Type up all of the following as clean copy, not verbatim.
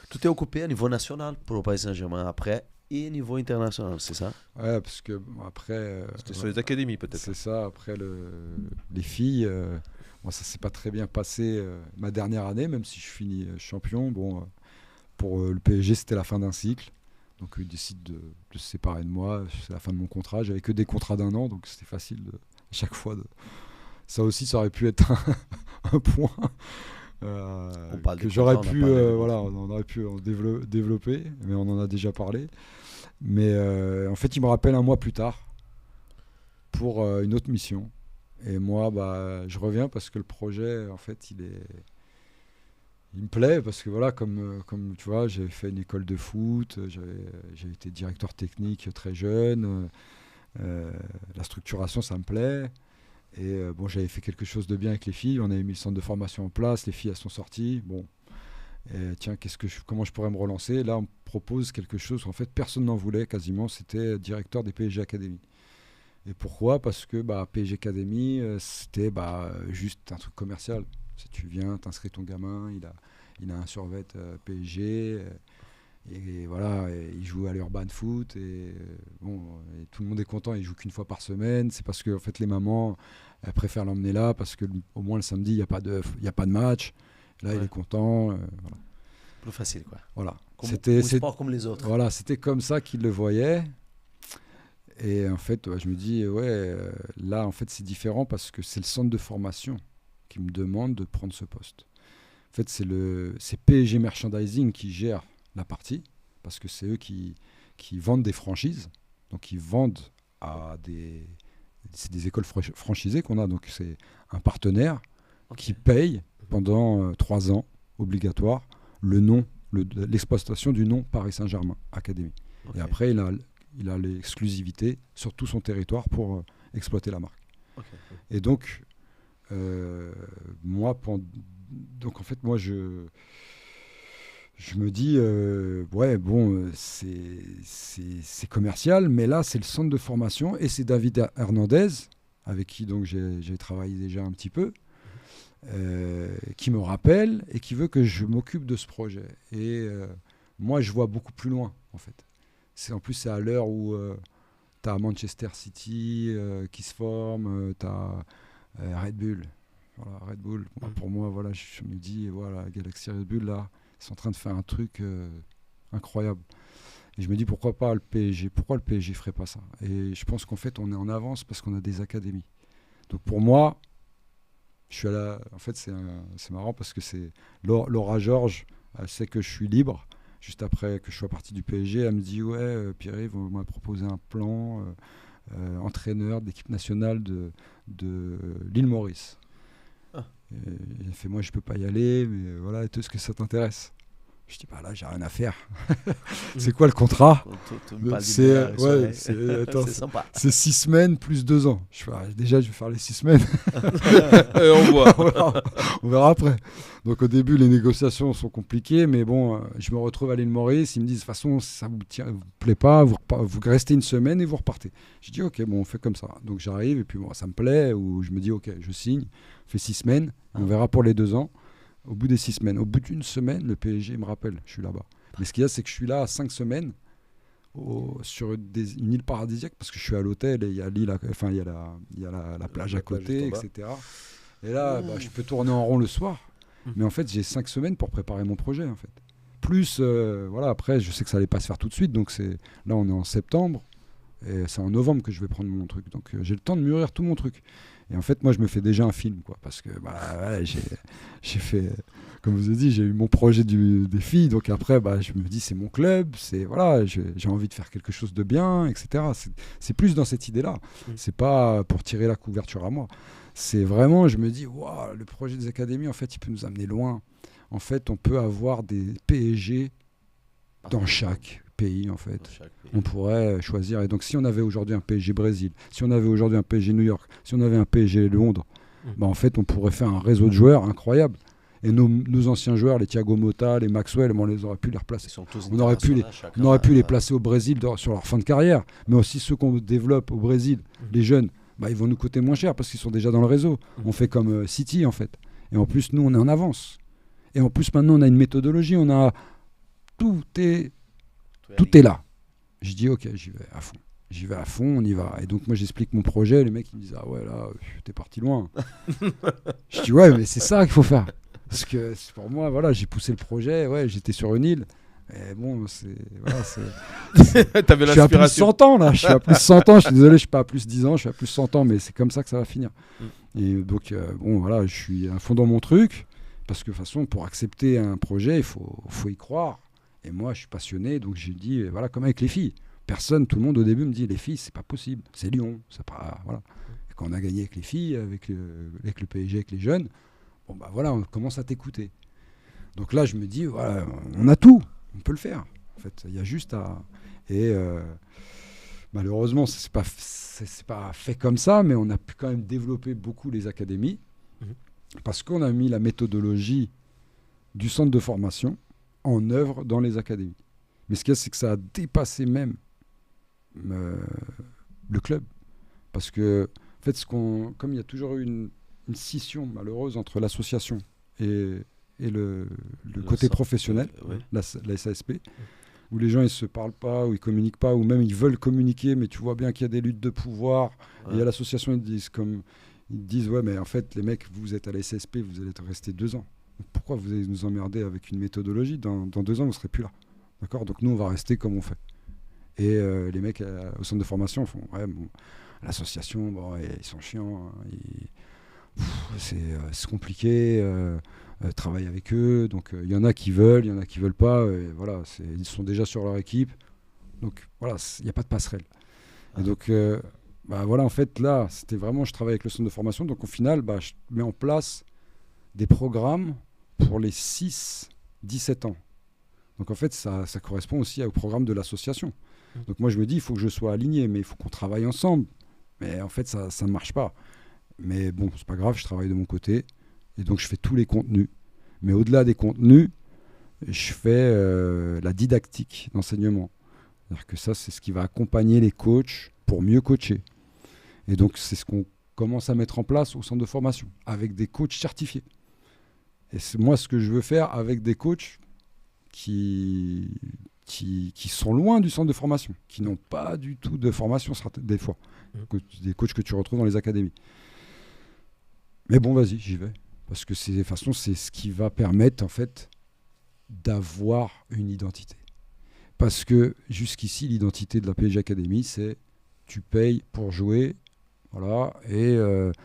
Tout est occupé à niveau national pour le Paris Saint-Germain après et niveau international, c'est ça? Ouais, parce que bon, après, C'était sur les académies peut-être. c'est ça. Après les filles, bon, ça s'est pas très bien passé ma dernière année, même si je finis champion. Bon, pour le PSG, c'était la fin d'un cycle. Donc ils décident de se séparer de moi. C'est la fin de mon contrat. J'avais que des contrats d'1 an, donc c'était facile à chaque fois. Ça aussi, ça aurait pu être un point On parle que des j'aurais contrats, on a pu, parlé des voilà, contrats. on aurait pu en développer, mais on en a déjà parlé. Mais en fait, il me rappelle un mois plus tard pour une autre mission. Et moi, je reviens parce que le projet, en fait, il me plaît parce que voilà, comme tu vois, j'ai fait une école de foot, j'ai été directeur technique très jeune. La structuration, ça me plaît. Et bon, j'avais fait quelque chose de bien avec les filles. On avait mis le centre de formation en place. Les filles, elles sont sorties. Bon, et tiens, comment je pourrais me relancer? Là, on me propose quelque chose. En fait, personne n'en voulait quasiment. C'était directeur des PSG Academy. Et pourquoi? Parce que PSG Academy, c'était juste un truc commercial. Si tu viens, t'inscris ton gamin, il a un survêt PSG. Et voilà, et il joue à l'Urban Foot et tout le monde est content. Il joue qu'une fois par semaine. C'est parce que en fait les mamans elles préfèrent l'emmener là parce que au moins le samedi il y a pas de match. Là il est content. Voilà. Plus facile quoi. Voilà. C'était sport comme les autres. Voilà, c'était comme ça qu'il le voyait. Et en fait, je me dis là en fait c'est différent parce que c'est le centre de formation qui me demande de prendre ce poste. En fait c'est PSG Merchandising qui gère la partie, parce que c'est eux qui vendent des franchises, donc ils vendent c'est des écoles franchisées qu'on a, donc c'est un partenaire qui paye pendant 3 ans, obligatoire, l'exploitation du nom Paris Saint-Germain Academy. Et après, il a l'exclusivité sur tout son territoire pour exploiter la marque. Et donc, moi, en fait, moi, je me dis, c'est commercial, mais là, c'est le centre de formation et c'est David Hernandez, avec qui donc j'ai travaillé déjà un petit peu, qui me rappelle et qui veut que je m'occupe de ce projet. Et moi, je vois beaucoup plus loin, en fait. En plus, c'est à l'heure où tu as Manchester City qui se forme, tu as Red Bull. Voilà, Red Bull. Pour moi, voilà, je me dis, voilà, Galaxy Red Bull, là, ils sont en train de faire un truc incroyable. Et je me dis, pourquoi pas le PSG? Pourquoi le PSG ne ferait pas ça? Et je pense qu'en fait, on est en avance parce qu'on a des académies. Donc pour moi, je suis en fait, c'est marrant parce que c'est Laura Georges, elle sait que je suis libre. Juste après que je sois parti du PSG, elle me dit, Pierre-Yves, on m'a proposé un plan entraîneur d'équipe nationale de l'île Maurice. Il fait, moi je peux pas y aller, mais voilà, est-ce que ça t'intéresse? Je dis, là j'ai rien à faire. C'est quoi le contrat? C'est sympa. C'est 6 semaines plus 2 ans. Je fais, déjà je vais faire les 6 semaines. Et on voit. On verra après. Donc au début les négociations sont compliquées, mais bon, je me retrouve à l'île Maurice. Ils me disent, de toute façon ça vous plaît pas, vous restez une semaine et vous repartez. Je dis, ok, bon, on fait comme ça. Donc j'arrive et puis ça me plaît, ou je me dis, ok, je signe, on fait 6 semaines, on verra pour les 2 ans. Au bout des 6 semaines, au bout d'une semaine, le PSG me rappelle, je suis là-bas. Mais ce qu'il y a, c'est que je suis là à 5 semaines sur une île paradisiaque, parce que je suis à l'hôtel et il y a l'île, il y a la plage à côté, etc. Et là, je peux tourner en rond le soir. Mais en fait, j'ai 5 semaines pour préparer mon projet, en fait. Plus, après, je sais que ça allait pas se faire tout de suite, donc là, on est en septembre, et c'est en novembre que je vais prendre mon truc. Donc j'ai le temps de mûrir tout mon truc. Et en fait, moi, je me fais déjà un film, quoi, parce que j'ai fait, comme je vous ai dit, j'ai eu mon projet des filles, donc après, je me dis, c'est mon club, j'ai envie de faire quelque chose de bien, etc. C'est plus dans cette idée-là. C'est pas pour tirer la couverture à moi. C'est vraiment, je me dis, waouh, le projet des académies, en fait, il peut nous amener loin. En fait, on peut avoir des PSG dans chaque pays, en fait. On pourrait choisir. Et donc, si on avait aujourd'hui un PSG Brésil, si on avait aujourd'hui un PSG New York, si on avait un PSG Londres, en fait, on pourrait faire un réseau de joueurs incroyable. Et nos anciens joueurs, les Thiago Motta, les Maxwell, on les aurait pu les replacer. On aurait pu les placer au Brésil sur leur fin de carrière. Mais aussi ceux qu'on développe au Brésil, les jeunes, ils vont nous coûter moins cher parce qu'ils sont déjà dans le réseau. On fait comme City, en fait. Et en plus, nous, on est en avance. Et en plus, maintenant, on a une méthodologie. On a tout est là. Je dis ok, j'y vais à fond. J'y vais à fond, on y va. Et donc moi j'explique mon projet, les mecs ils me disent ah ouais là t'es parti loin. Je dis ouais mais c'est ça qu'il faut faire. Parce que pour moi voilà j'ai poussé le projet, ouais j'étais sur une île. Et bon T'avais je suis à plus de l'inspiration. 100 ans là, je suis à plus de 100 ans, je suis désolé je suis pas à plus de 10 ans, je suis à plus de 100 ans mais c'est comme ça que ça va finir. Et donc bon voilà je suis à fond dans mon truc parce que de toute façon pour accepter un projet il faut y croire. Et moi je suis passionné donc j'ai dit voilà comme avec les filles. Tout le monde au début me dit les filles c'est pas possible, c'est Lyon, c'est pas voilà. Et quand on a gagné avec les filles, avec le PSG, avec les jeunes, bon bah voilà on commence à t'écouter. Donc là je me dis voilà on a tout, on peut le faire. En fait il y a juste à malheureusement c'est pas fait comme ça, mais on a pu quand même développer beaucoup les académies parce qu'on a mis la méthodologie du centre de formation en œuvre dans les académies. Mais ce qu'il y a c'est que ça a dépassé même le club parce que en fait comme il y a toujours eu une scission malheureuse entre l'association et le côté professionnel, la SASP, où les gens ils se parlent pas, où ils communiquent pas, ou même ils veulent communiquer mais tu vois bien qu'il y a des luttes de pouvoir. Et à l'association ils disent ouais mais en fait les mecs vous êtes à la SASP, vous allez rester 2 ans, pourquoi vous allez nous emmerder avec une méthodologie, dans 2 ans vous serez plus là, d'accord, donc nous on va rester comme on fait. Et les mecs au centre de formation font ouais bon, l'association bon, ils sont chiants, c'est compliqué, travailler avec eux, donc il y en a qui veulent, il y en a qui veulent pas, et voilà, ils sont déjà sur leur équipe, donc voilà, il n'y a pas de passerelle. Et donc voilà, en fait là c'était vraiment, je travaille avec le centre de formation, donc au final je mets en place des programmes pour les 6-17 ans. Donc en fait ça correspond aussi au programme de l'association. Donc moi je me dis il faut que je sois aligné, mais il faut qu'on travaille ensemble. Mais en fait ça ne marche pas. Mais bon, c'est pas grave, je travaille de mon côté. Et donc je fais tous les contenus. Mais au-delà des contenus, je fais la didactique d'enseignement. C'est-à-dire que ça, c'est ce qui va accompagner les coachs pour mieux coacher. Et donc c'est ce qu'on commence à mettre en place au centre de formation, avec des coachs certifiés. Et c'est moi ce que je veux faire avec des coachs qui sont loin du centre de formation, qui n'ont pas du tout de formation des fois, des coachs que tu retrouves dans les académies. Mais bon, vas-y, j'y vais, parce que de toute façon, c'est ce qui va permettre en fait d'avoir une identité. Parce que jusqu'ici, l'identité de la PSG Academy, c'est tu payes pour jouer, voilà, et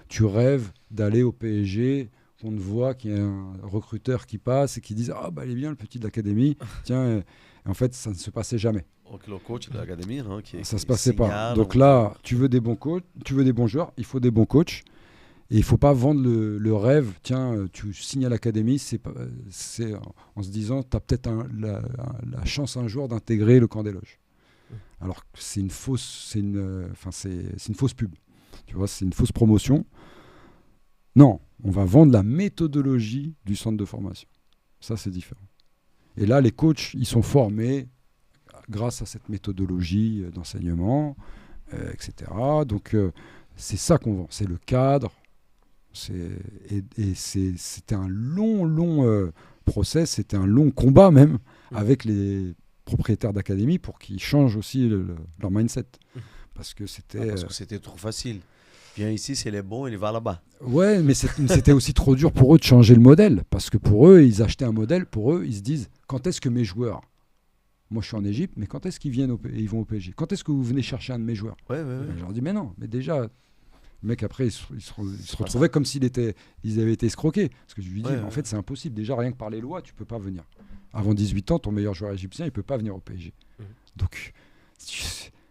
tu rêves d'aller au PSG. On te voit qu'il y a un recruteur qui passe et qui dit ah bah il est bien le petit de l'académie, tiens. Et en fait ça ne se passait jamais. Donc le coach de l'académie, ça se passait pas. Donc là tu veux des bons coachs, tu veux des bons joueurs, il faut des bons coachs. Et il faut pas vendre le rêve, tiens tu signes à l'académie, c'est en se disant tu as peut-être la chance un jour d'intégrer le camp des loges. Alors que c'est une fausse pub. Tu vois, c'est une fausse promotion. Non, on va vendre la méthodologie du centre de formation. Ça, c'est différent. Et là, les coachs, ils sont formés grâce à cette méthodologie d'enseignement, etc. Donc, c'est ça qu'on vend. C'est le cadre. C'était un long process, c'était un long combat même avec les propriétaires d'académie pour qu'ils changent aussi leur mindset. Parce que c'était trop facile. Viens ici, c'est les bons, il va là-bas. Ouais, mais c'était aussi trop dur pour eux de changer le modèle. Parce que pour eux, ils achetaient un modèle. Pour eux, ils se disent, quand est-ce que mes joueurs... Moi, je suis en Égypte, mais quand est-ce qu'ils ils vont au PSG? Quand est-ce que vous venez chercher un de mes joueurs? Ouais. Je leur dis, mais non. Mais déjà, le mec, après, ils se retrouvaient comme ils avaient été escroqués. Parce que je lui dis, en fait, c'est impossible. Déjà, rien que par les lois, tu ne peux pas venir. Avant 18 ans, ton meilleur joueur égyptien, il ne peut pas venir au PSG. Donc...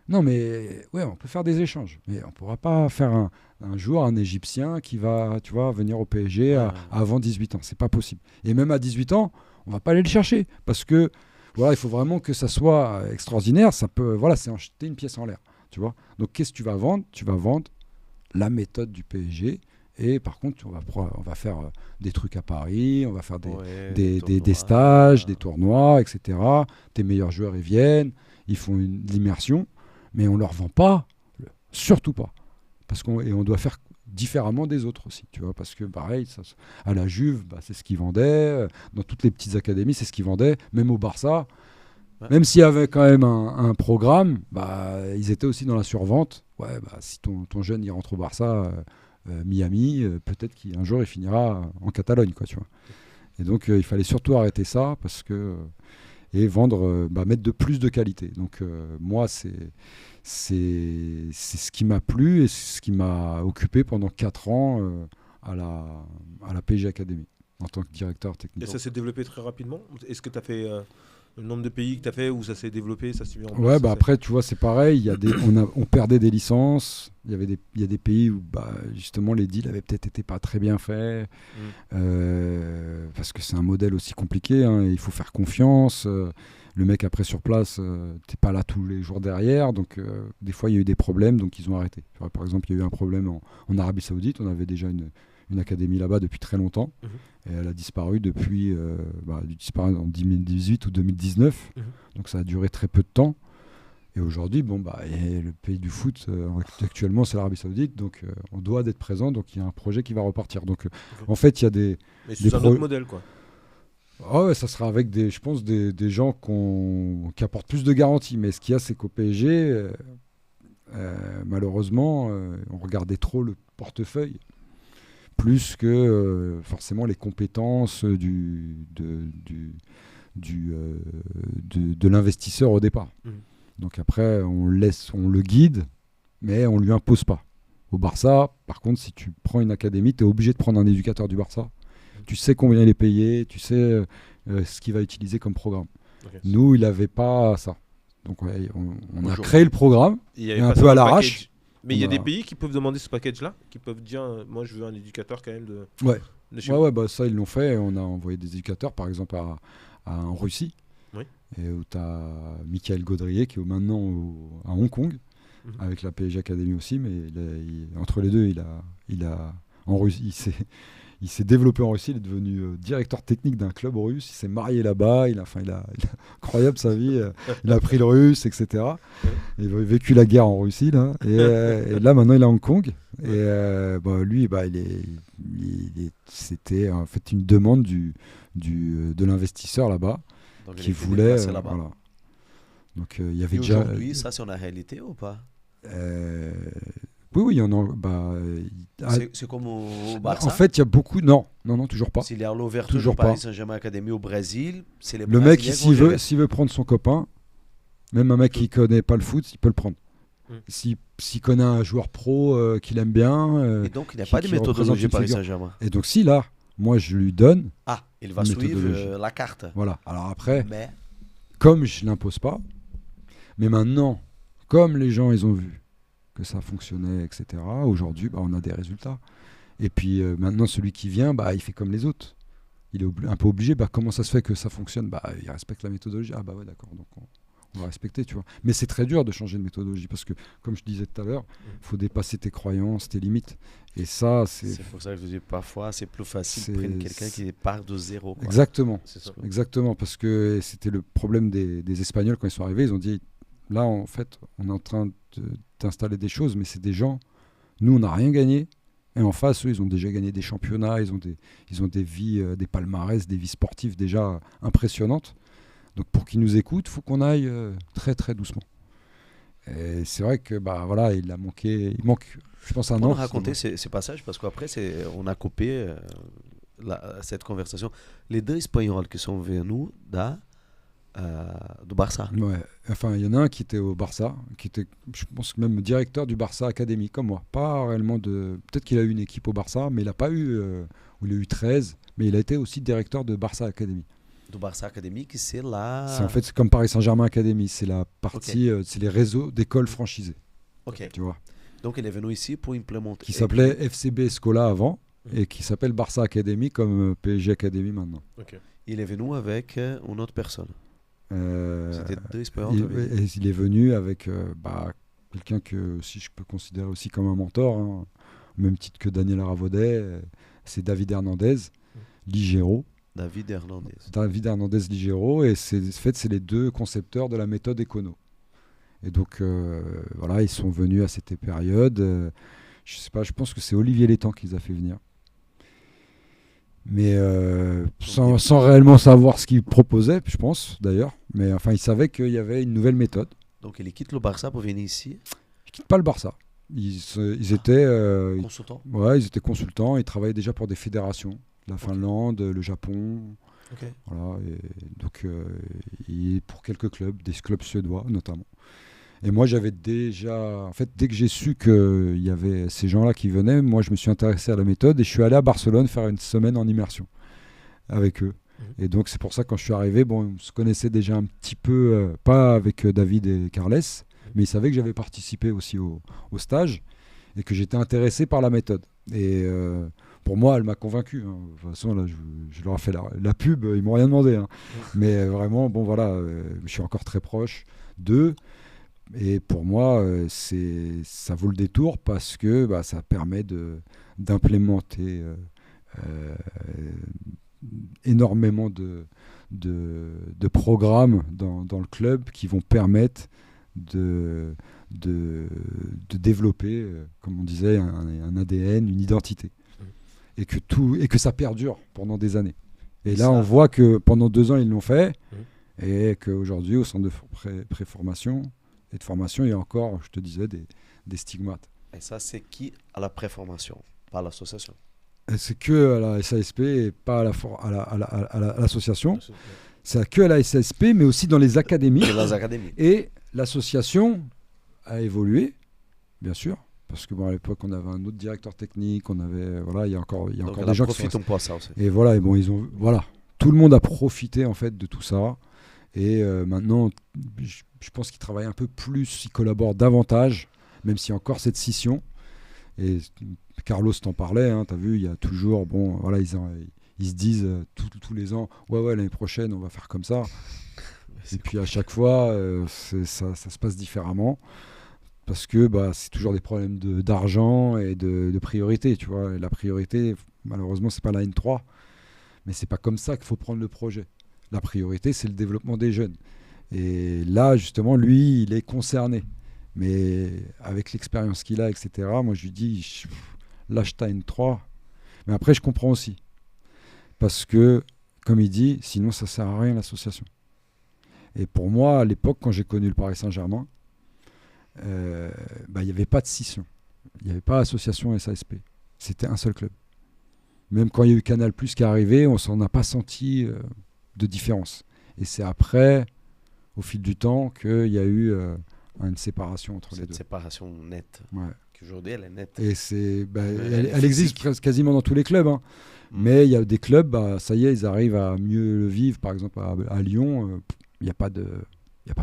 Non, mais ouais, on peut faire des échanges. Mais on ne pourra pas faire un joueur, un Égyptien qui va, tu vois, venir au PSG avant 18 ans. C'est pas possible. Et même à 18 ans, on ne va pas aller le chercher. Parce que voilà, il faut vraiment que ça soit extraordinaire. Ça peut, voilà, c'est jeter une pièce en l'air. Tu vois. Donc, qu'est-ce que tu vas vendre? Tu vas vendre la méthode du PSG. Et par contre, on va faire des trucs à Paris, on va faire des stages, des tournois, etc. Tes meilleurs joueurs, ils viennent, ils font l'immersion. Mais on ne leur vend pas, surtout pas. On doit faire différemment des autres aussi, tu vois, parce que pareil, à la Juve, c'est ce qu'ils vendaient, dans toutes les petites académies, c'est ce qu'ils vendaient, même au Barça, Ouais. Même s'il y avait quand même un programme, bah, ils étaient aussi dans la survente. Ouais, bah, si ton jeune il rentre au Barça, Miami, peut-être qu'un jour il finira en Catalogne, quoi, tu vois. Et donc il fallait surtout arrêter ça parce que et vendre, mettre de plus de qualité. Donc moi c'est ce qui m'a plu et c'est ce qui m'a occupé pendant 4 ans à la PSG Academy en tant que directeur technique. Et ça s'est développé très rapidement. Est-ce que tu as fait le nombre de pays que tu as fait où ça s'est développé, ça s'est mis en place? Ouais, bah après, tu vois, c'est pareil. Il y a on perdait des licences. Il y a des pays où, justement, les deals avaient peut-être été pas très bien faits. Parce que c'est un modèle aussi compliqué. Hein, et il faut faire confiance. Le mec, après, sur place, t'es pas là tous les jours derrière. Donc, des fois, il y a eu des problèmes. Donc, ils ont arrêté. Par exemple, il y a eu un problème en Arabie Saoudite. On avait déjà une académie là-bas depuis très longtemps. Et elle a disparu depuis disparu en 2018 ou 2019. Donc ça a duré très peu de temps. Et aujourd'hui, et le pays du foot, actuellement, c'est l'Arabie Saoudite. Donc on doit être présent. Donc il y a un projet qui va repartir. Donc en fait, il y a des... Mais c'est un autre modèle, quoi. Ah ouais, ça sera avec des gens qui apportent plus de garanties. Mais ce qu'il y a, c'est qu'au PSG, malheureusement, on regardait trop le portefeuille plus que forcément les compétences de l'investisseur au départ. Donc après, on le guide, mais on ne lui impose pas. Au Barça, par contre, si tu prends une académie, tu es obligé de prendre un éducateur du Barça. Tu sais combien il est payé, tu sais ce qu'il va utiliser comme programme. Okay. Nous, il n'avait pas ça. Donc on a créé le programme, un peu à l'arrache. Mais il y a des pays qui peuvent demander ce package-là, qui peuvent dire moi je veux un éducateur quand même de. Ouais, ça ils l'ont fait. On a envoyé des éducateurs, par exemple en Russie, et où tu as Michael Gaudrier qui est maintenant à Hong Kong, avec la PSG Academy aussi, mais entre les deux, il a en Russie, il s'est développé en Russie, il est devenu directeur technique d'un club russe, il s'est marié là-bas, il a incroyable sa vie, il a appris le russe, etc. Il a vécu la guerre en Russie, là, et là maintenant il est à Hong Kong. Et lui, c'était en fait une demande de l'investisseur là-bas, donc, qui voulait. Voilà. Donc il y avait déjà. Aujourd'hui, ça c'est la réalité ou pas? Oui, il y en a. C'est comme au Barça. En fait, il y a beaucoup. Non, toujours pas. S'il y a l'ouverture du Paris Saint-Germain Academy au Brésil, c'est les le mec, s'il veut prendre son copain, même un mec qui connaît pas le foot, il peut le prendre. S'il connaît un joueur pro qu'il aime bien. Et donc, il n'y a pas de méthodologie Paris Saint-Germain. Et donc, si là, moi, je lui donne. Ah, il va suivre la carte. Voilà. Alors après, comme je l'impose pas, mais maintenant, comme les gens, ils ont vu que ça fonctionnait, etc. Aujourd'hui, on a des résultats. Et puis maintenant, celui qui vient, il fait comme les autres. Il est un peu obligé. Comment ça se fait que ça fonctionne? Il respecte la méthodologie. Ah ouais, d'accord. Donc on va respecter, tu vois. Mais c'est très dur de changer de méthodologie parce que, comme je disais tout à l'heure, il faut dépasser tes croyances, tes limites. Et ça, c'est pour ça que je dis parfois, c'est plus facile de prendre quelqu'un qui part de zéro. Quoi. Exactement. Exactement. Parce que c'était le problème des Espagnols quand ils sont arrivés. Ils ont dit, là, en fait, on est en train d'installer des choses, mais c'est des gens, nous on n'a rien gagné, et en face eux ils ont déjà gagné des championnats, ils ont des vies, des palmarès, des vies sportives déjà impressionnantes, donc pour qu'ils nous écoutent, il faut qu'on aille très très doucement. Et c'est vrai que il manque je pense un an. On a raconté ces passages parce qu'après on a coupé cette conversation. Les deux Espagnols qui sont venus du Barça. Ouais. Enfin, il y en a un qui était au Barça, qui était, je pense, même directeur du Barça Academy, comme moi. Pas réellement de. Peut-être qu'il a eu une équipe au Barça, mais il n'a pas eu. Où il a eu 13, mais il a été aussi directeur de Barça Academy. Du Barça Academy, c'est là. C'est en fait comme Paris Saint-Germain Academy. C'est la partie. C'est les réseaux d'écoles franchisées. Ok. Tu vois. Donc il est venu ici pour implémenter. Qui s'appelait FCB Scola avant et qui s'appelle Barça Academy comme PSG Academy maintenant. Ok. Il est venu avec une autre personne. C'était deux expériences. Il est venu avec quelqu'un que si je peux considérer aussi comme un mentor, au même titre que Daniel Aravaudet, c'est David Hernandez, Ligero. David Hernandez Ligero, et c'est les deux concepteurs de la méthode Econo. Et donc ils sont venus à cette période. Je sais pas, je pense que c'est Olivier Létang qui les a fait venir. Mais sans réellement savoir ce qu'il proposait, je pense, d'ailleurs. Mais enfin, il savait qu'il y avait une nouvelle méthode. Donc, il quitte le Barça pour venir ici, Il quitte pas le Barça. Ils étaient, consultant. ouais, ils étaient consultants. Ils travaillaient déjà pour des fédérations. La Finlande, le Japon. Ok. Voilà. Et donc, pour quelques clubs, des clubs suédois notamment. Et moi, j'avais déjà... En fait, dès que j'ai su qu'il y avait ces gens-là qui venaient, moi, je me suis intéressé à la méthode et je suis allé à Barcelone faire une semaine en immersion avec eux. Et donc, c'est pour ça, quand je suis arrivé, bon, on se connaissait déjà un petit peu, pas avec David et Carles, mais ils savaient que j'avais participé aussi au stage et que j'étais intéressé par la méthode. Et pour moi, elle m'a convaincu. Hein. De toute façon, là, je leur ai fait la pub, ils m'ont rien demandé. Hein. Mais vraiment, bon, voilà, je suis encore très proche d'eux. Et pour moi, ça vaut le détour parce que ça permet d'implémenter énormément de programmes dans le club qui vont permettre de développer, comme on disait, un ADN, une identité. Et que ça perdure pendant des années. Et là, on voit que pendant 2 ans, ils l'ont fait. Et qu'aujourd'hui, au centre de préformation et de formation, il y a encore, je te disais, des stigmates. Et ça, c'est qui à la préformation, pas à l'association? Et c'est que à la SASP et pas à l'association. C'est que à la SASP, mais aussi dans les académies. Et l'association a évolué, bien sûr. Parce que à l'époque, on avait un autre directeur technique, il y a encore des gens qui profitent pour ça aussi. Et voilà, tout le monde a profité en fait de tout ça. Et maintenant, je pense qu'ils travaillent un peu plus, ils collaborent davantage, même s'il y a encore cette scission. Et Carlos t'en parlait, hein, tu as vu, il y a toujours, ils se disent tous les ans, ouais, l'année prochaine, on va faire comme ça. Et puis à chaque fois, ça se passe différemment. Parce que c'est toujours des problèmes d'argent et de priorité, tu vois. Et la priorité, malheureusement, c'est pas la N3, mais c'est pas comme ça qu'il faut prendre le projet. La priorité, c'est le développement des jeunes. Et là, justement, lui, il est concerné. Mais avec l'expérience qu'il a, etc., moi, je lui dis, lâche ta N3. Mais après, je comprends aussi. Parce que, comme il dit, sinon, ça sert à rien, l'association. Et pour moi, à l'époque, quand j'ai connu le Paris Saint-Germain, il n'y avait pas de scission. Il n'y avait pas association SASP. C'était un seul club. Même quand il y a eu Canal+ qui est arrivé, on s'en a pas senti de différence. Et c'est après, au fil du temps, qu'il y a eu une séparation entre les deux. Cette séparation nette. Ouais. Aujourd'hui, elle est nette. Et elle existe quasiment dans tous les clubs. Hein. Mais il y a des clubs, ça y est, ils arrivent à mieux le vivre. Par exemple, à Lyon, il n'y a pas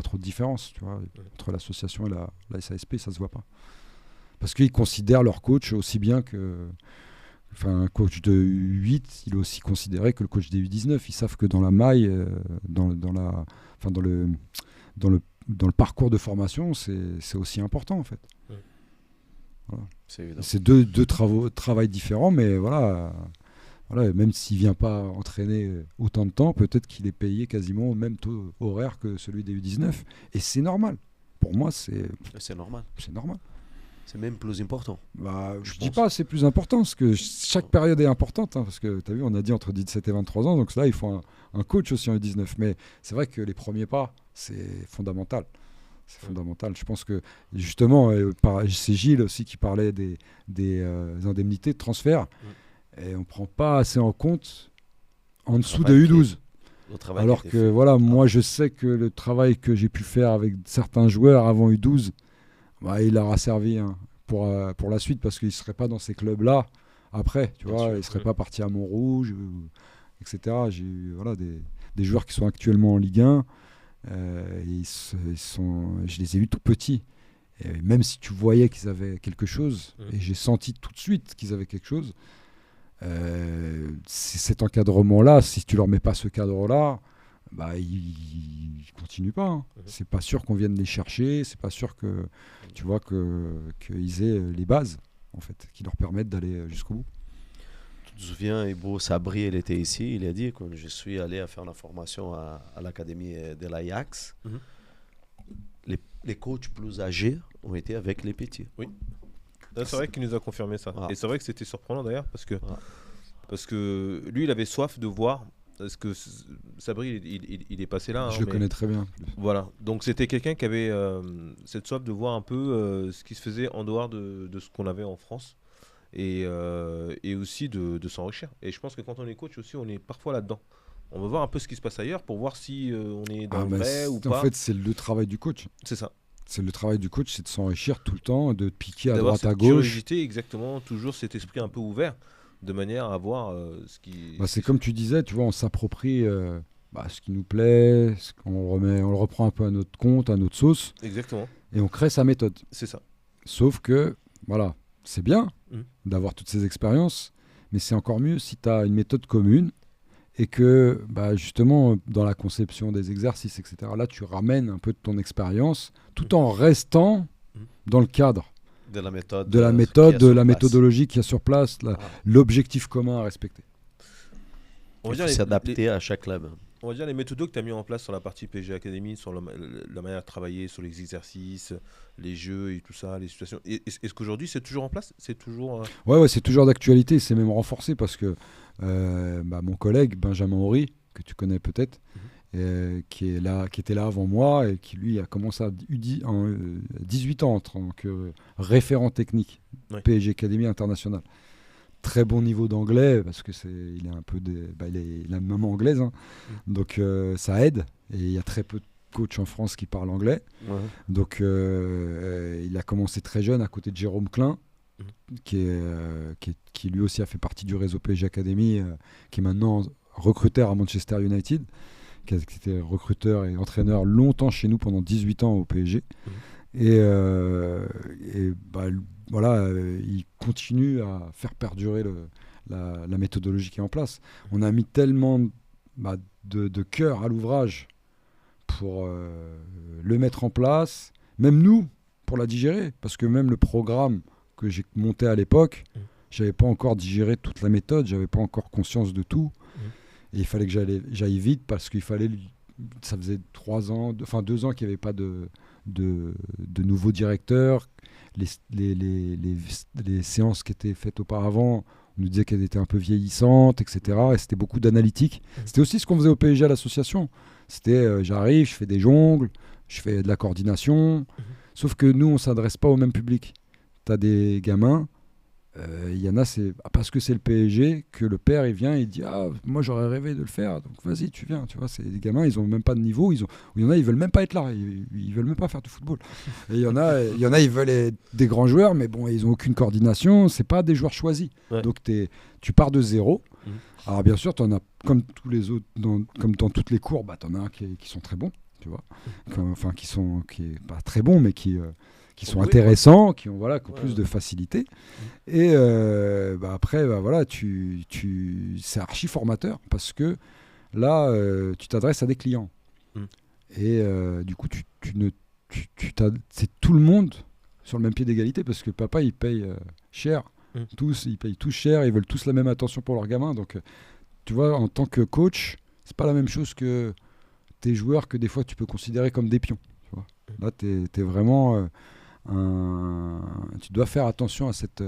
trop de différence, tu vois, entre l'association et la SASP, ça se voit pas. Parce qu'ils considèrent leur coach aussi bien que... Enfin, un coach de U8, il est aussi considéré que le coach des U19. Ils savent que dans la maille, dans le parcours de formation, c'est aussi important, en fait. Voilà. C'est deux travail différents, mais voilà, même s'il ne vient pas entraîner autant de temps, peut-être qu'il est payé quasiment au même taux horaire que celui des U19. Et c'est normal. Pour moi, c'est normal. C'est normal. C'est même plus important. Je ne dis pas c'est plus important, parce que chaque période est importante. Hein, parce que tu as vu, on a dit entre 17 et 23 ans, donc là, il faut un coach aussi en U19. Mais c'est vrai que les premiers pas, c'est fondamental. C'est fondamental. Je pense que, justement, c'est Gilles aussi qui parlait des indemnités de transfert. Et on ne prend pas assez en compte en dessous de U12. Alors que, moi, je sais que le travail que j'ai pu faire avec certains joueurs avant U12, il leur a servi pour la suite, parce qu'ils ne seraient pas dans ces clubs-là après. Tu vois, ils ne seraient pas partis à Montrouge, etc. J'ai eu des joueurs qui sont actuellement en Ligue 1. Je les ai eus tout petits. Et même si tu voyais qu'ils avaient quelque chose, et j'ai senti tout de suite qu'ils avaient quelque chose, cet encadrement-là, si tu leur mets pas ce cadre-là, ils continuent pas. Hein. C'est pas sûr qu'on vienne les chercher, c'est pas sûr que tu vois qu'ils aient les bases en fait qui leur permettent d'aller jusqu'au bout. Tu te souviens, Ibo Sabri, il était ici, il a dit quand je suis allé à faire la formation à l'académie de l'Ajax, les coachs plus âgés ont été avec les petits. Oui. C'est vrai qu'il nous a confirmé ça. Et c'est vrai que c'était surprenant d'ailleurs parce que Parce que lui, il avait soif de voir. Parce que Sabri, il est passé là. Je le connais très bien. Voilà. Donc c'était quelqu'un qui avait cette soif de voir un peu ce qui se faisait en dehors de ce qu'on avait en France. Et aussi de s'enrichir. Et je pense que quand on est coach aussi, on est parfois là-dedans. On va voir un peu ce qui se passe ailleurs pour voir si on est dans le vrai ou pas. En fait, c'est le travail du coach. C'est ça. C'est le travail du coach, c'est de s'enrichir tout le temps, de piquer à D'avoir droite, à cette gauche. curiosité, exactement, toujours cet esprit un peu ouvert, de manière à voir ce qui... C'est comme tu disais, tu vois, on s'approprie ce qui nous plaît, on le reprend un peu à notre compte, à notre sauce, Exactement, et on crée sa méthode. c'est ça. Sauf que, voilà, c'est bien d'avoir toutes ces expériences, mais c'est encore mieux si tu as une méthode commune et que, justement, dans la conception des exercices, etc., là, tu ramènes un peu de ton expérience tout en restant dans le cadre de la méthode, de la méthodologie qu'il y a sur place, l'objectif commun à respecter. Il faut s'adapter à chaque club. On va dire les méthodes que tu as mis en place sur la partie PSG Academy, sur la manière de travailler, sur les exercices, les jeux et tout ça, les situations. Est-ce qu'aujourd'hui c'est toujours en place? C'est toujours... Ouais, c'est toujours d'actualité. C'est même renforcé parce que mon collègue Benjamin Horry, que tu connais peut-être, qui était là avant moi et qui lui a commencé à 18 ans en tant que référent technique PSG Academy International. Très bon niveau d'anglais parce que il est un peu il a une maman anglaise, donc ça aide, et il y a très peu de coachs en France qui parlent anglais. Donc il a commencé très jeune à côté de Jérôme Klein, qui lui aussi a fait partie du réseau PSG Academy, qui est maintenant recruteur à Manchester United, qui était recruteur et entraîneur longtemps chez nous pendant 18 ans au PSG. Il continue à faire perdurer la méthodologie qui est en place. On a mis tellement de cœur à l'ouvrage pour le mettre en place, même nous, pour la digérer, parce que même le programme que j'ai monté à l'époque, j'avais pas encore digéré toute la méthode, j'avais pas encore conscience de tout, et il fallait que j'aille vite, parce qu'il fallait, ça faisait 2 ans qu'il n'y avait pas de nouveaux directeurs. Les séances qui étaient faites auparavant, on nous disait qu'elles étaient un peu vieillissantes, etc. Et c'était beaucoup d'analytique. C'était aussi ce qu'on faisait au PSG à l'association. C'était j'arrive, je fais des jongles, je fais de la coordination. Sauf que nous, on ne s'adresse pas au même public. Tu as des gamins, il y en a, c'est parce que c'est le PSG que le père il vient et il dit moi j'aurais rêvé de le faire, donc vas-y tu viens, tu vois. C'est des gamins, ils ont même pas de niveau, il y en a, ils veulent même pas être là, ils veulent même pas faire du football, et il y en a ils veulent être des grands joueurs, mais bon, ils ont aucune coordination, c'est pas des joueurs choisis. Donc tu pars de zéro. Alors bien sûr tu en as, comme tous les autres, comme dans toutes les cours, tu en as qui sont très bons, tu vois, qui est pas très bon, mais qui sont intéressants, qui ont plus de facilité. Et après, c'est archi formateur, parce que là, tu t'adresses à des clients. Et du coup, c'est tout le monde sur le même pied d'égalité, parce que papa, il paye cher. Ils payent tous cher, ils veulent tous la même attention pour leurs gamins. Donc, tu vois, en tant que coach, c'est pas la même chose que tes joueurs que des fois tu peux considérer comme des pions. Tu vois. Là, t'es vraiment... tu dois faire attention à cette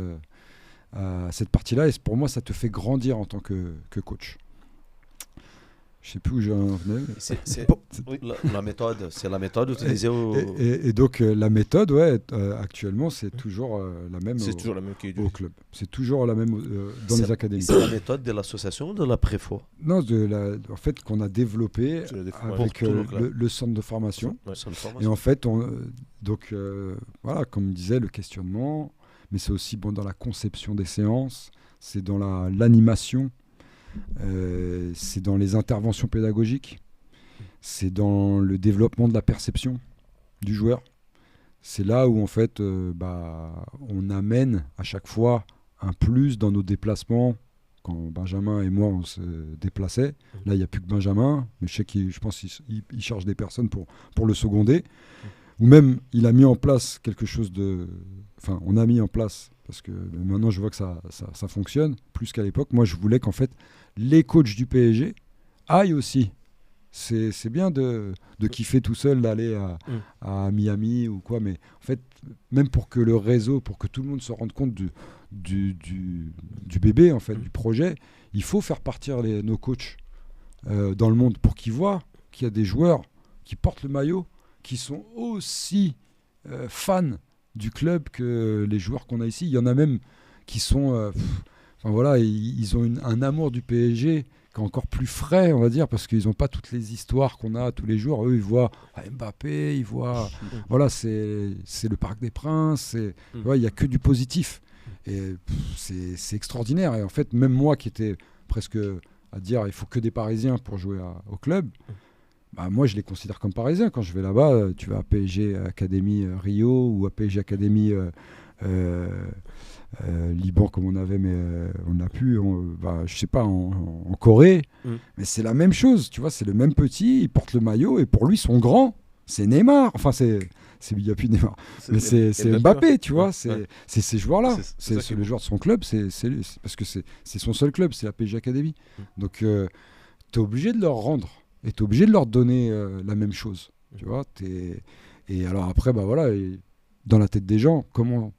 partie-là, et pour moi ça te fait grandir en tant que coach. Je sais plus où j'en venais. La méthode, c'est la méthode utilisée et donc la méthode, actuellement c'est toujours la même. C'est toujours la même au club. C'est toujours la même dans les académies. C'est la méthode de l'association ou de la préfo? Non, en fait, qu'on a développé avec le centre de formation. Et en fait, comme disait, le questionnement, mais c'est aussi dans la conception des séances, c'est dans l'animation. C'est dans les interventions pédagogiques, c'est dans le développement de la perception du joueur. C'est là où en fait on amène à chaque fois un plus dans nos déplacements. Quand Benjamin et moi on se déplaçait, là il n'y a plus que Benjamin, mais je pense qu'il cherche des personnes pour le seconder. Ou même il a mis en place quelque chose on a mis en place, parce que maintenant je vois que ça fonctionne plus qu'à l'époque. Moi je voulais qu'en fait les coachs du PSG aillent aussi C'est bien de kiffer tout seul, d'aller à Miami ou quoi, mais en fait, même pour que le réseau, pour que tout le monde se rende compte du bébé, en fait, du projet, il faut faire partir nos coachs dans le monde pour qu'ils voient qu'il y a des joueurs qui portent le maillot, qui sont aussi fans du club que les joueurs qu'on a ici. Il y en a même qui sont... voilà, ils ont un amour du PSG qui est encore plus frais, on va dire, parce qu'ils n'ont pas toutes les histoires qu'on a tous les jours. Eux, ils voient Mbappé, ils voient... voilà, c'est le Parc des Princes, il n'y a que du positif. Et c'est extraordinaire. Et en fait, même moi qui étais presque à dire il faut que des Parisiens pour jouer au club, bah, moi, je les considère comme Parisiens. Quand je vais là-bas, tu vas à PSG Academy Rio ou à PSG Academy Liban comme on avait, mais on a pu, je sais pas, en Corée. Mais c'est la même chose, tu vois, c'est le même petit, il porte le maillot et pour lui, son grand, c'est Neymar. Enfin, il n'y a plus Neymar, mais c'est Mbappé, tu vois, c'est ces joueurs-là. C'est le joueur de son club, parce que c'est son seul club, c'est la PSG Academy. Donc, tu es obligé de leur rendre et tu es obligé de leur donner la même chose, tu vois. Et alors après, bah voilà, dans la tête des gens, comment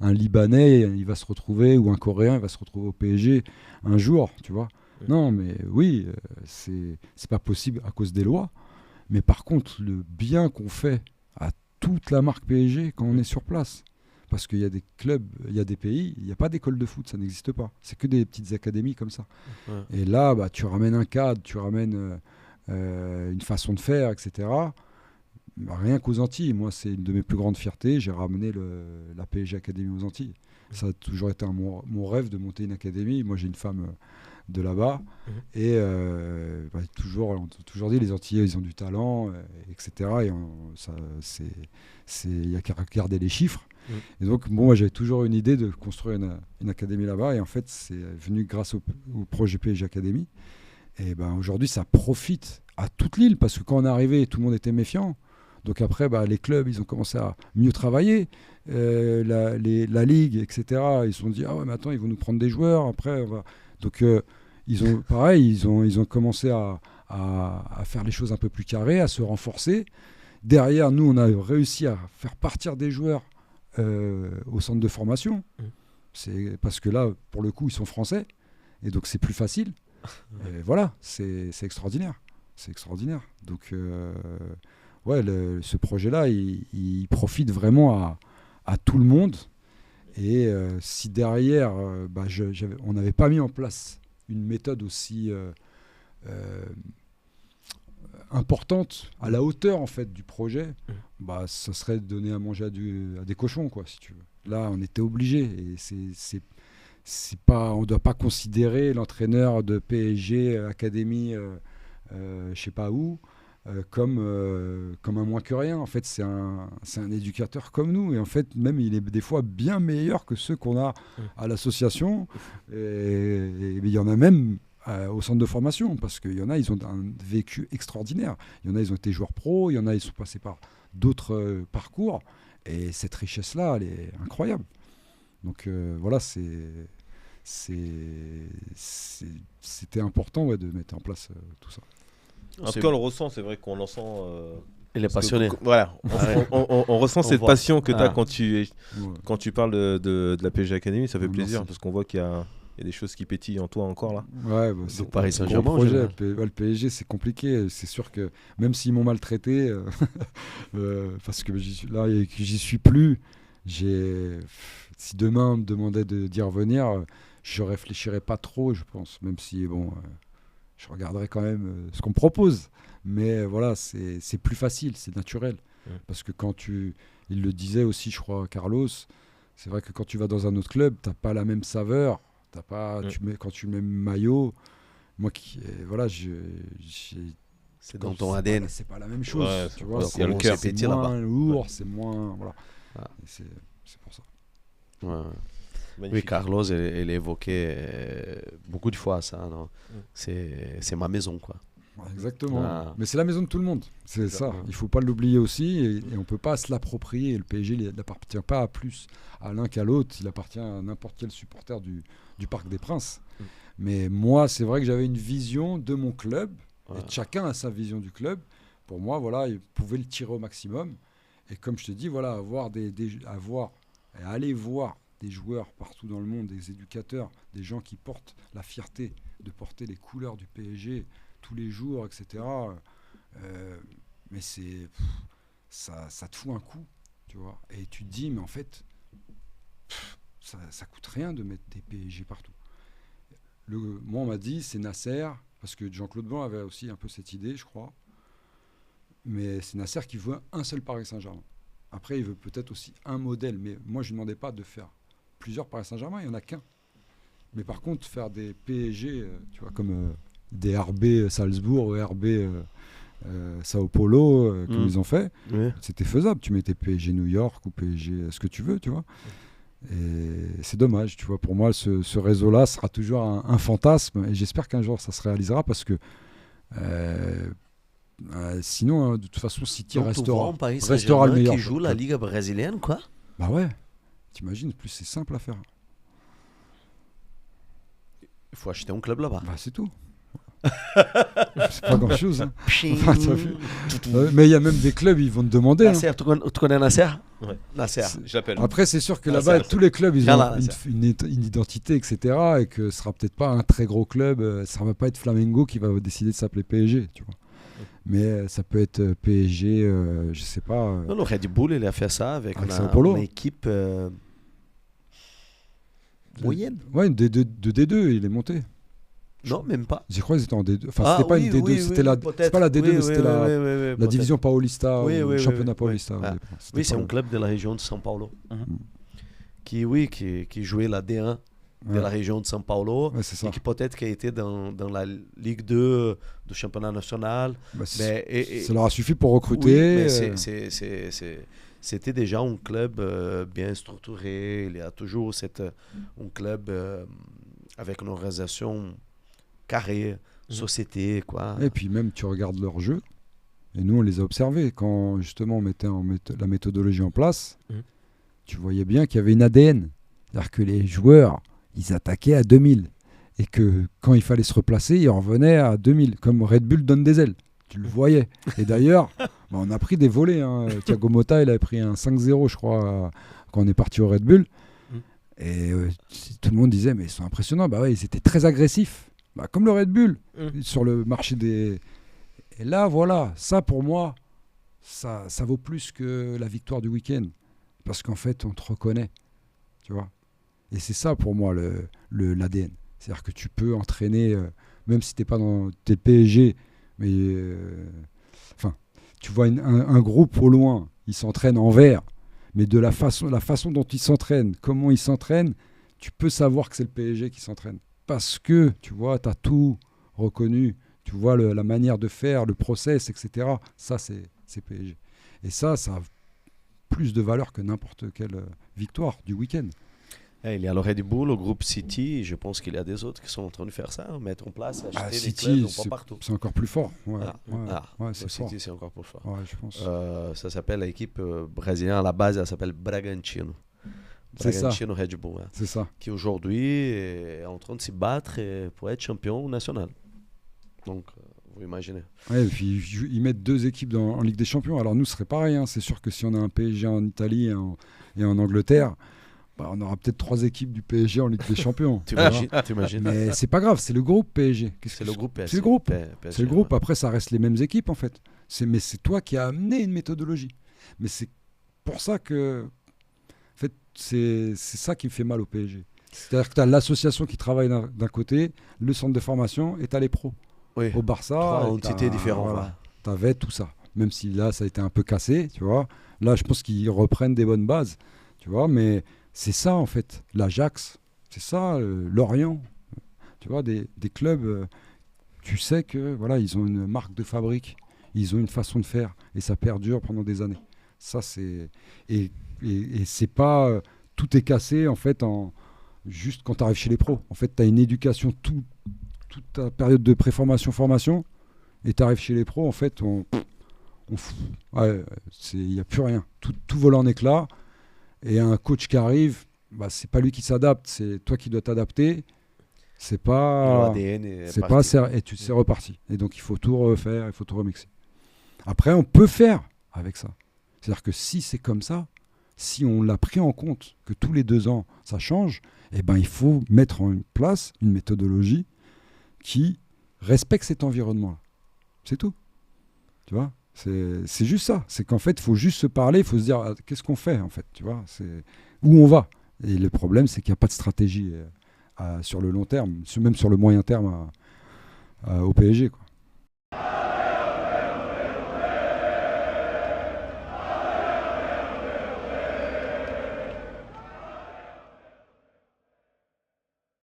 un Libanais il va se retrouver, ou un Coréen il va se retrouver au PSG un jour, tu vois. Non, mais oui, c'est pas possible à cause des lois. Mais par contre, le bien qu'on fait à toute la marque PSG quand on est sur place, parce qu'il y a des clubs, il y a des pays, il n'y a pas d'école de foot, ça n'existe pas. C'est que des petites académies comme ça. Et là, bah, tu ramènes un cadre, tu ramènes une façon de faire, etc. Bah, rien qu'aux Antilles, moi c'est une de mes plus grandes fiertés, j'ai ramené la PSG Academy aux Antilles. Ça a toujours été mon rêve de monter une académie. Moi j'ai une femme de là-bas et on a toujours dit les Antillais ils ont du talent, etc. Et il n'y a qu'à regarder les chiffres. Et donc moi j'avais toujours une idée de construire une académie là-bas, et en fait c'est venu grâce au projet PSG Academy. Et ben aujourd'hui ça profite à toute l'île, parce que quand on est arrivé tout le monde était méfiant. Donc après, bah, les clubs, ils ont commencé à mieux travailler, la ligue, etc. Ils se sont dit, ah ouais, mais attends, ils vont nous prendre des joueurs. Après, donc ils ont commencé à faire les choses un peu plus carrées, à se renforcer. Derrière, nous, on a réussi à faire partir des joueurs au centre de formation. C'est parce que là, pour le coup, ils sont français, et donc c'est plus facile. Et voilà, c'est extraordinaire. C'est extraordinaire. Donc ouais, ce projet-là, il profite vraiment à tout le monde. Et si derrière, on n'avait pas mis en place une méthode aussi importante, à la hauteur en fait du projet, bah, ça serait de donner à manger à des cochons, quoi, si tu veux. Là, on était obligé. Et c'est pas, on ne doit pas considérer l'entraîneur de PSG Académie, je sais pas où, comme un moins que rien. En fait, c'est un éducateur comme nous, et en fait même il est des fois bien meilleur que ceux qu'on a à l'association, et il y en a même au centre de formation, parce qu'il y en a, ils ont un vécu extraordinaire. Il y en a, ils ont été joueurs pro, il y en a, ils sont passés par d'autres parcours, et cette richesse-là, elle est incroyable. Donc voilà, c'était important, ouais, de mettre en place tout ça. En tout cas, on le ressent, c'est vrai qu'on en sent. Il est passionné. Voilà, on ressent cette passion que tu as quand tu parles de la PSG Academy. Ça fait plaisir, parce qu'on voit qu'il y a des choses qui pétillent en toi encore là. Ouais, bah, c'est Paris Saint-Germain. Projet. Le PSG, c'est compliqué. C'est sûr que même s'ils m'ont maltraité, parce que là, j'y suis plus. Si demain on me demandait d'y revenir, je réfléchirais pas trop, je pense. Même si, bon, je regarderai quand même ce qu'on me propose. Mais voilà, c'est plus facile, c'est naturel. Parce que il le disait aussi, je crois, Carlos, c'est vrai que quand tu vas dans un autre club, t'as pas la même saveur. Quand tu mets maillot, moi voilà, c'est dans ton ADN. C'est pas la même chose. Ouais, tu vois, il y a le cœur. C'est moins lourd, c'est moins. Voilà. C'est pour ça. Ouais. Oui, Carlos, il évoquait beaucoup de fois ça. Non, c'est ma maison, quoi. Ouais, exactement. Mais c'est la maison de tout le monde. C'est ça. Il faut pas l'oublier aussi, et on peut pas se l'approprier. Le PSG n'appartient pas à plus à l'un qu'à l'autre. Il appartient à n'importe quel supporter du Parc des Princes. Mais moi, c'est vrai que j'avais une vision de mon club Ouais. Et chacun a sa vision du club. Pour moi, voilà, il pouvait le tirer au maximum. Et comme je te dis, voilà, aller voir des joueurs partout dans le monde, des éducateurs, des gens qui portent la fierté de porter les couleurs du PSG tous les jours, etc. Mais ça te fout un coup, tu vois. Et tu te dis, mais en fait, ça coûte rien de mettre des PSG partout. Moi, on m'a dit, c'est Nasser, parce que Jean-Claude Blanc avait aussi un peu cette idée, je crois. Mais c'est Nasser qui veut un seul Paris Saint-Germain. Après, il veut peut-être aussi un modèle. Mais moi, je ne lui demandais pas de faire plusieurs Paris Saint-Germain, il n'y en a qu'un. Mais par contre, faire des PSG, tu vois, comme des RB Salzbourg ou RB Sao Paulo, comme ils ont fait, c'était faisable. Tu mettais PSG New York ou PSG ce que tu veux, tu vois. Et c'est dommage, tu vois. Pour moi, ce réseau-là sera toujours un fantasme. Et j'espère qu'un jour, ça se réalisera parce que sinon, de toute façon, City restera le meilleur. Qui joue la Ligue brésilienne, quoi. Bah ouais. T'imagines, plus c'est simple à faire. Il faut acheter un club là-bas. Bah c'est tout. C'est pas grand-chose. Hein. Mais il y a même des clubs, ils vont te demander. Nasser, tu connais Nasser? Ouais. Nasser. J'appelle. Après, c'est sûr que là-bas, tous les clubs, ils ont une identité, etc. Et que ce sera peut-être pas un très gros club. Ça va pas être Flamengo qui va décider de s'appeler PSG, tu vois. Mais ça peut être PSG, je sais pas. Non, le Red Bull, il a fait ça avec une équipe moyenne. Ouais, de D2, il est monté. Non, même pas. Je crois qu'ils étaient en D2. Enfin, c'était pas une D2, c'était pas la D2, mais c'était la division Paulista, le championnat Paulista. Oui, c'est un club de la région de São Paulo qui jouait la D1 de la région de São Paulo et qui peut-être qui a été dans la Ligue 2 du championnat national. Ça leur a suffi pour recruter. Oui, mais c'était déjà un club bien structuré. Il y a toujours un club avec une organisation carrée, société, quoi. Et puis même, tu regardes leur jeu, et nous, on les a observés. Quand justement on mettait la méthodologie en place, tu voyais bien qu'il y avait une ADN. C'est-à-dire que les joueurs, ils attaquaient à 2000. Et que quand il fallait se replacer, ils revenaient à 2000. Comme Red Bull donne des ailes. Tu le voyais. Et d'ailleurs, on a pris des volets. Hein. Thiago Motta, il avait pris un 5-0, je crois, quand on est parti au Red Bull. Et tout le monde disait, mais ils sont impressionnants. Bah ouais, ils étaient très agressifs. Bah, comme le Red Bull, sur le marché des... Et là, voilà, ça pour moi, ça vaut plus que la victoire du week-end. Parce qu'en fait, on te reconnaît. Tu vois. Et c'est ça pour moi l'ADN. C'est-à-dire que tu peux entraîner, même si t'es pas dans tes PSG, mais tu vois un groupe au loin, ils s'entraînent en vert, mais de la façon dont ils s'entraînent, comment ils s'entraînent, tu peux savoir que c'est le PSG qui s'entraîne. Parce que, tu vois, tu as tout reconnu, tu vois la manière de faire, le process, etc. Ça, c'est PSG. Et ça a plus de valeur que n'importe quelle victoire du week-end. Il y a le Red Bull, le groupe City, je pense qu'il y a des autres qui sont en train de faire ça, mettre en place, acheter des City, clubs partout. C'est encore plus fort. C'est City, c'est encore plus fort. Ouais, je pense. Ça s'appelle l'équipe brésilienne, à la base, elle s'appelle Bragantino. Bragantino Red Bull. Hein, c'est ça. Qui aujourd'hui est en train de se battre pour être champion national. Donc, vous imaginez. Ouais, et puis ils mettent 2 équipes en Ligue des Champions. Alors nous, ce serait pareil. Hein. C'est sûr que si on a un PSG en Italie et en Angleterre, on aura peut-être 3 équipes du PSG en Ligue des Champions. T'imagines. Mais c'est pas grave, c'est le groupe PSG. C'est le groupe PSG. C'est le groupe. C'est le groupe. Après, ça reste les mêmes équipes en fait. Mais c'est toi qui as amené une méthodologie. Mais c'est pour ça que, en fait, c'est ça qui me fait mal au PSG. C'est-à-dire que tu as l'association qui travaille d'un côté, le centre de formation, et tu as les pros. Oui. Au Barça, 3 entités différentes. Voilà, tu avais tout ça. Même si là, ça a été un peu cassé, tu vois. Là, je pense qu'ils reprennent des bonnes bases, tu vois. Mais c'est ça, en fait. L'Ajax, c'est ça. Lorient, tu vois, des clubs, tu sais que voilà, ils ont une marque de fabrique, ils ont une façon de faire, et ça perdure pendant des années. Ça, c'est... Et c'est pas... tout est cassé, en fait, juste quand tu arrives chez les pros. En fait, tu as une éducation toute ta période de préformation-formation, et tu arrives chez les pros, en fait, il n'y a plus rien. Tout vole en éclats, et un coach qui arrive, c'est pas lui qui s'adapte, c'est toi qui dois t'adapter. c'est pas, l'ADN est c'est parti. pas, et c'est reparti. Et donc il faut tout refaire, il faut tout remixer. Après, on peut faire avec ça. C'est-à-dire que si c'est comme ça, si on l'a pris en compte que tous les 2 ans ça change, eh ben il faut mettre en place une méthodologie qui respecte cet environnement-là. C'est tout. Tu vois, c'est juste ça. C'est qu'en fait, il faut juste se parler, il faut se dire qu'est-ce qu'on fait en fait. Tu vois, c'est où on va. Et le problème, c'est qu'il n'y a pas de stratégie sur le long terme, même sur le moyen terme au PSG, quoi.